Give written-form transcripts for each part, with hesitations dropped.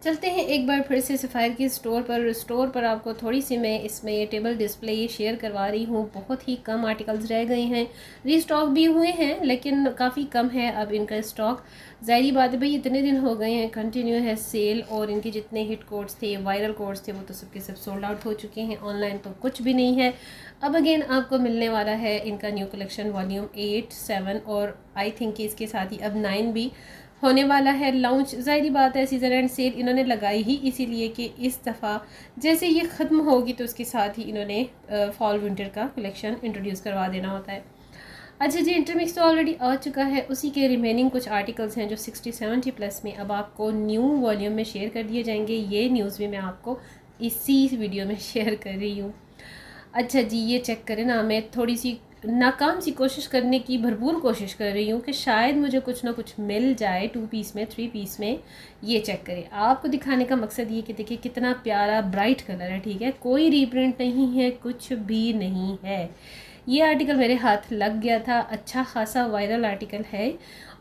चलते हैं एक बार फिर से सफ़ायर की स्टोर पर आपको थोड़ी सी मैं इसमें ये टेबल डिस्प्ले शेयर करवा रही हूँ। बहुत ही कम आर्टिकल्स रह गए हैं, रीस्टॉक भी हुए हैं लेकिन काफ़ी कम है अब इनका स्टॉक। ज़ाहिरी बात है भाई, इतने दिन हो गए हैं, कंटिन्यू है सेल और इनके जितने हिट कोड्स थे, वायरल कोड्स थे, वो तो सबके सब सोल्ड आउट हो चुके हैं। ऑनलाइन तो कुछ भी नहीं है। अब अगेन आपको मिलने वाला है इनका न्यू कलेक्शन वॉल्यूम 8, 7 और आई थिंक कि इसके साथ ही अब 9 भी होने वाला है लॉन्च। ज़ाहिरी बात है सीज़न एंड सेल इन्होंने लगाई ही इसीलिए कि इस दफ़ा जैसे ये ख़त्म होगी तो उसके साथ ही इन्होंने फॉल विंटर का कलेक्शन इंट्रोड्यूस करवा देना होता है। अच्छा जी, इंटरमिक्स तो ऑलरेडी आ चुका है, उसी के रिमेनिंग कुछ आर्टिकल्स हैं जो 60-70 प्लस में अब आपको न्यू वॉल्यूम में शेयर कर दिए जाएंगे। ये न्यूज़ भी मैं आपको इसी वीडियो में शेयर कर रही हूँ। अच्छा जी, ये चेक करें ना, मैं थोड़ी सी नाकाम सी कोशिश करने की भरपूर कोशिश कर रही हूँ कि शायद मुझे कुछ ना कुछ मिल जाए 2 पीस में, 3 पीस में। ये चेक करें, आपको दिखाने का मकसद ये कि देखिए कितना प्यारा ब्राइट कलर है, ठीक है, कोई रीप्रिंट नहीं है, कुछ भी नहीं है। ये आर्टिकल मेरे हाथ लग गया था, अच्छा खासा वायरल आर्टिकल है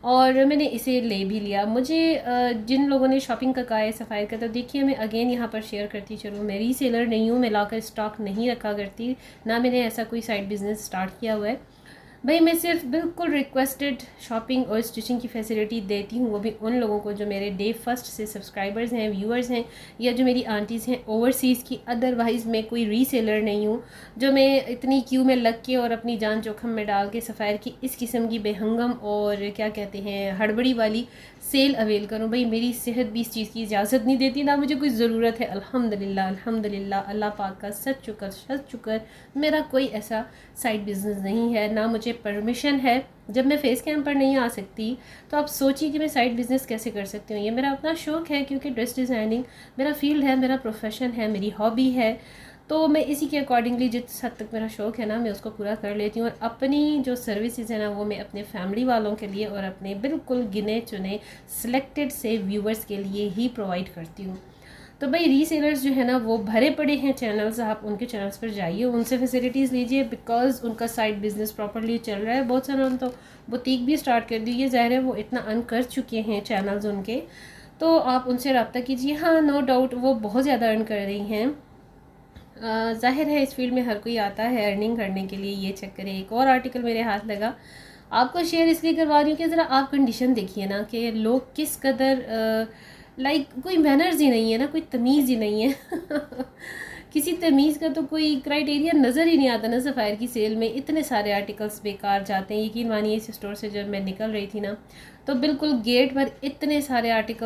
और मैंने इसे ले भी लिया। मुझे जिन लोगों ने शॉपिंग का कहा है सफ़ायर का, तो देखिए मैं अगेन यहाँ पर शेयर करती चलूँ, मैं रीसेलर नहीं हूँ, मैं लाकर स्टॉक नहीं रखा करती, ना मैंने ऐसा कोई साइड बिज़नेस स्टार्ट किया हुआ है भाई। मैं सिर्फ बिल्कुल रिक्वेस्टेड शॉपिंग और स्टिचिंग की फैसिलिटी देती हूँ, वो भी उन लोगों को जो मेरे डे फर्स्ट से सब्सक्राइबर्स हैं, व्यूअर्स हैं, या जो मेरी आंटीज़ हैं ओवरसीज़ की। अदरवाइज़ मैं कोई रीसेलर नहीं हूँ जो मैं इतनी क्यू में लग के और अपनी जान जोखम में डाल के सफ़ायर की इस किस्म की बेहंगम और क्या कहते हैं हड़बड़ी वाली सेल अवेल करूँ। भाई मेरी सेहत भी इस चीज़ की इजाज़त नहीं देती, ना मुझे कोई ज़रूरत है। अल्हम्दुलिल्लाह अल्हम्दुलिल्लाह, अल्लाह पाक का सच शुक्र मेरा कोई ऐसा साइड बिज़नेस नहीं है, ना मुझे परमिशन है। जब मैं फेस कैम पर नहीं आ सकती तो आप सोचिए कि मैं साइड बिज़नेस कैसे कर सकती हूँ। ये मेरा अपना शौक़ है क्योंकि ड्रेस डिज़ाइनिंग मेरा फील्ड है, मेरा प्रोफेशन है, मेरी हॉबी है, तो मैं इसी के अकॉर्डिंगली जिस हद तक मेरा शौक़ है ना मैं उसको पूरा कर लेती हूँ। और अपनी जो सर्विसेज है ना वो मैं अपने फैमिली वालों के लिए और अपने बिल्कुल गिने चुने सिलेक्टेड से व्यूवर्स के लिए ही प्रोवाइड करती हूँ। तो भाई रीसेलर्स जो है ना वो भरे पड़े हैं चैनल्स, आप उनके चैनल्स पर जाइए, उनसे फैसिलिटीज़ लीजिए, बिकॉज़ उनका साइड बिज़नेस प्रॉपर्ली चल रहा है। बहुत सारे उन्होंने तो बुटीक भी स्टार्ट कर दी है, ज़ाहिर है वो इतना अर्न कर चुके हैं चैनल्स उनके, तो आप उनसे रब्ता कीजिए। हाँ, नो डाउट वो बहुत ज़्यादा अर्न कर रही हैं। ज़ाहिर है इस फील्ड में हर कोई आता है अर्निंग करने के लिए। ये चेक करें, एक और आर्टिकल मेरे हाथ लगा, आपको शेयर इसलिए करवा रही हूँ कि ज़रा आप कंडीशन देखिए ना कि लोग किस कदर लाइक कोई मैनर्स ही नहीं है ना, कोई तमीज़ ही नहीं है किसी तमीज़ का तो कोई क्राइटेरिया नज़र ही नहीं आता ना। सफ़ायर की सेल में इतने सारे आर्टिकल्स बेकार जाते हैं। यकीन मानिए इस स्टोर से जब मैं निकल रही थी ना तो बिल्कुल गेट पर इतने सारे आर्टिकल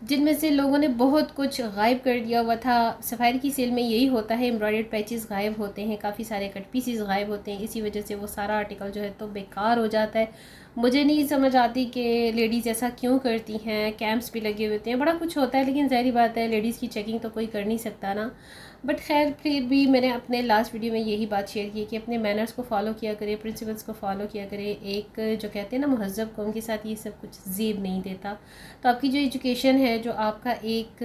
जिनमें से लोगों ने बहुत कुछ गायब कर दिया हुआ था। सफ़ायर की सेल में यही होता है, एम्ब्रॉयडर्ड पैचेस गायब होते हैं, काफ़ी सारे कट पीसेस गायब होते हैं, इसी वजह से वो सारा आर्टिकल जो है तो बेकार हो जाता है। मुझे नहीं समझ आती कि लेडीज़ ऐसा क्यों करती हैं। कैंप्स भी लगे हुए हैं, बड़ा कुछ होता है, लेकिन ज़ाहिर बात है लेडीज़ की चेकिंग तो कोई कर नहीं सकता ना। बट खैर फिर भी मैंने अपने लास्ट वीडियो में यही बात शेयर की कि अपने मैनर्स को फॉलो किया करें, प्रिंसिपल्स को फॉलो किया करें। एक जो कहते हैं ना महज़ब कौम के साथ ये सब कुछ ज़ेब नहीं देता। तो आपकी जो एजुकेशन है, जो आपका एक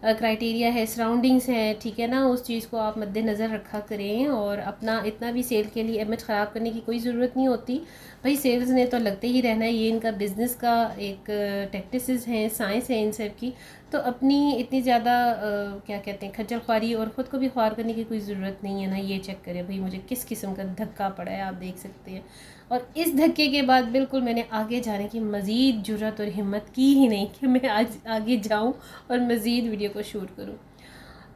क्राइटेरिया है, सराउंडिंग्स हैं, ठीक है ना, उस चीज़ को आप मद्देनज़र रखा करें। और अपना इतना भी सेल के लिए इमेज ख़राब करने की कोई ज़रूरत नहीं होती भाई। सेल्स ने तो लगते ही रहना है, ये इनका बिज़नेस का एक टैक्टिसेस हैं, साइंस है इन सब की। तो अपनी इतनी ज़्यादा क्या कहते हैं खज्जल ख्वारी और ख़ुद को भी ख्वार करने की कोई ज़रूरत नहीं है ना। ये चेक करें भाई मुझे किस किस्म का धक्का पड़ा है, आप देख सकते हैं। और इस धक्के के बाद बिल्कुल मैंने आगे जाने की मज़ीद जुर्रत और हिम्मत की ही नहीं कि मैं आज आगे जाऊं और मज़ीद वीडियो को शूट करूं।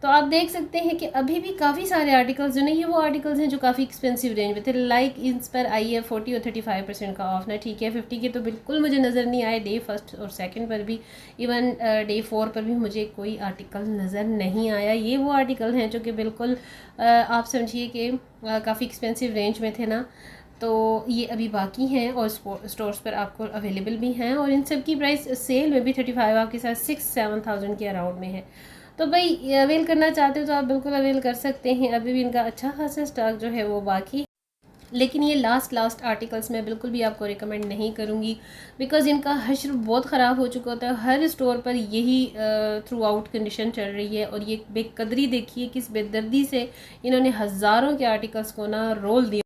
तो आप देख सकते हैं कि अभी भी काफ़ी सारे आर्टिकल्स जो नहीं, ये वो आर्टिकल्स हैं जो काफ़ी एक्सपेंसिव रेंज में थे। लाइक इस पर आई है 40 और 35% का ऑफ ना, ठीक है। 50 के तो बिल्कुल मुझे नज़र नहीं आए, डे फर्स्ट और सेकंड पर भी, इवन डे 4 पर भी मुझे कोई आर्टिकल नज़र नहीं आया। ये वो आर्टिकल हैं जो कि बिल्कुल आप समझिए कि काफ़ी एक्सपेंसिव रेंज में थे ना। तो ये अभी बाकी हैं और स्टोर्स पर आपको अवेलेबल भी हैं, और इन सब की प्राइस सेल में भी 35 आपके साथ 6-7,000 के अराउंड में है। तो भाई अवेल करना चाहते हो तो आप बिल्कुल अवेल कर सकते हैं। अभी भी इनका अच्छा खासा स्टॉक जो है वो बाकी, लेकिन ये लास्ट आर्टिकल्स मैं बिल्कुल भी आपको रिकमेंड नहीं करूँगी, बिकॉज़ इनका हश्र बहुत ख़राब हो चुका होता है। हर स्टोर पर यही थ्रू आउट कंडीशन चल रही है। और ये बेकदरी देखिए, किस बेदर्दी से इन्होंने हज़ारों के आर्टिकल्स को ना रोल दिया।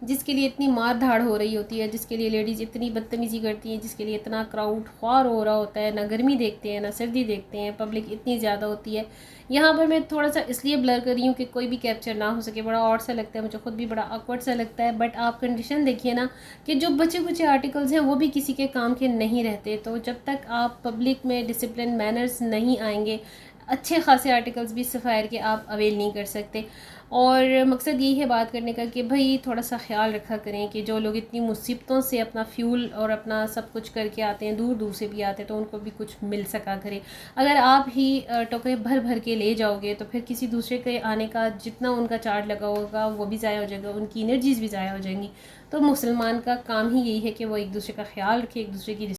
जिसके लिए इतनी मार धाड़ हो रही होती है, जिसके लिए लेडीज़ इतनी बदतमीज़ी करती हैं, जिसके लिए इतना क्राउड ख्वार हो रहा होता है, ना गर्मी देखते हैं ना सर्दी देखते हैं, पब्लिक इतनी ज़्यादा होती है। यहाँ पर मैं थोड़ा सा इसलिए ब्लर कर रही हूँ कि कोई भी कैप्चर ना हो सके, बड़ा ऑड सा लगता है, मुझे खुद भी बड़ा ऑकवर्ड सा लगता है। बट आप कंडीशन देखिए ना कि जो बचे कुचे आर्टिकल्स हैं वो भी किसी के काम के नहीं रहते। तो जब तक आप पब्लिक में डिसिप्लिन मैनर्स नहीं आएंगे, अच्छे खासे आर्टिकल्स भी सफ़ायर के आप अवेल नहीं कर सकते। और मकसद यही है बात करने का कि भाई थोड़ा सा ख्याल रखा करें कि जो लोग इतनी मुसीबतों से अपना फ्यूल और अपना सब कुछ करके आते हैं, दूर दूर से भी आते हैं, तो उनको भी कुछ मिल सका करे। अगर आप ही टोकरे भर भर के ले जाओगे तो फिर किसी दूसरे के आने का जितना उनका चार्ज लगा होगा वो भी ज़ाया हो जाएगा, उनकी एनर्जीज़ भी ज़ाया हो जाएंगी। तो मुसलमान का काम ही यही है कि वो एक दूसरे का ख्याल रखे, एक दूसरे की